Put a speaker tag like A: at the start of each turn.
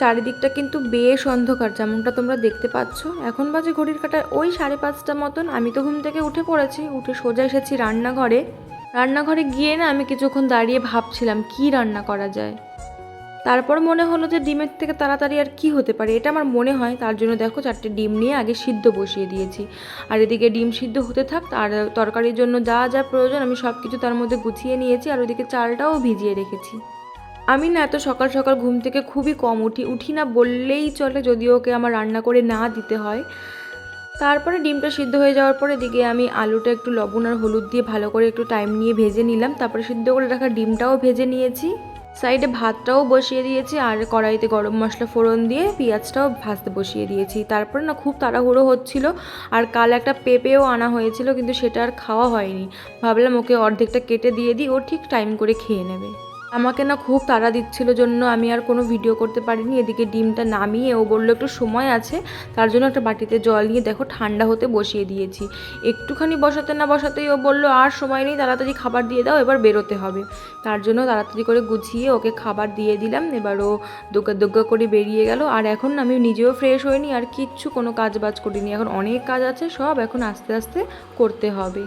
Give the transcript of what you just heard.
A: চারিদিকটা কিন্তু বেশ অন্ধকার, যেমনটা তোমরা দেখতে পাচ্ছ। এখন বাজে ঘড়ির কাঁটায় ওই 5:30 মতন। আমি তো ঘুম থেকে উঠে পড়েছি, উঠে সোজা এসেছি রান্নাঘরে। রান্নাঘরে গিয়ে না আমি কিছুক্ষণ দাঁড়িয়ে ভাবছিলাম কি রান্না করা যায়। তারপর মনে হলো যে ডিমের থেকে তাড়াতাড়ি আর কি হতে পারে, এটা আমার মনে হয়। তার জন্য দেখো 4টে ডিম নিয়ে আগে সিদ্ধ বসিয়ে দিয়েছি। আর এদিকে ডিম সিদ্ধ হতে থাক, আর তরকারির জন্য যা যা প্রয়োজন আমি সব কিছু তার মধ্যে গুছিয়ে নিয়েছি। আর ওদিকে চালটাও ভিজিয়ে রেখেছি। আমি না এত সকাল সকাল ঘুম থেকে খুবই কম উঠি না বললেই চলে, যদি ওকে আমার রান্না করে না দিতে হয়। তারপরে ডিমটা সিদ্ধ হয়ে যাওয়ার পরে এদিকে আমি আলুটা একটু লবণ আর হলুদ দিয়ে ভালো করে একটু টাইম নিয়ে ভেজে নিলাম। তারপরে সিদ্ধ করে রাখা ডিমটাও ভেজে নিয়েছি। সাইডে ভাতটাও বসিয়ে দিয়েছি, আর কড়াইতে গরম মশলা ফোড়ন দিয়ে পেঁয়াজটাও ভাজতে বসিয়ে দিয়েছি। তারপরে না খুব তাড়াহুড়ো হচ্ছিল। আর কাল একটা পেঁপেও আনা হয়েছিল, কিন্তু সেটা আর খাওয়া হয়নি। ভাবলাম ওকে অর্ধেকটা কেটে দিয়ে দিই, ও ঠিক টাইম করে খেয়ে নেবে। আমাকে না খুব তাড়া দিচ্ছিল জন্য আমি আর কোনো ভিডিও করতে পারিনি। এদিকে ডিমটা নামিয়ে ও বললো একটু সময় আছে, তার জন্য একটা বাটিতে জল নিয়ে দেখো ঠান্ডা হতে বসিয়ে দিয়েছি। একটুখানি বসাতে না বসাতেই ও বললো আর সময় নেই, তাড়াতাড়ি খাবার দিয়ে দাও, এবার বেরোতে হবে। তার জন্য তাড়াতাড়ি করে গুছিয়ে ওকে খাবার দিয়ে দিলাম। এবার ও দোগা দোগা করে বেরিয়ে গেল। আর এখন আমি নিজেও ফ্রেশ হইনি, আর কিচ্ছু কোনো কাজ বাজ করিনি। এখন অনেক কাজ আছে, সব এখন আস্তে আস্তে করতে হবে।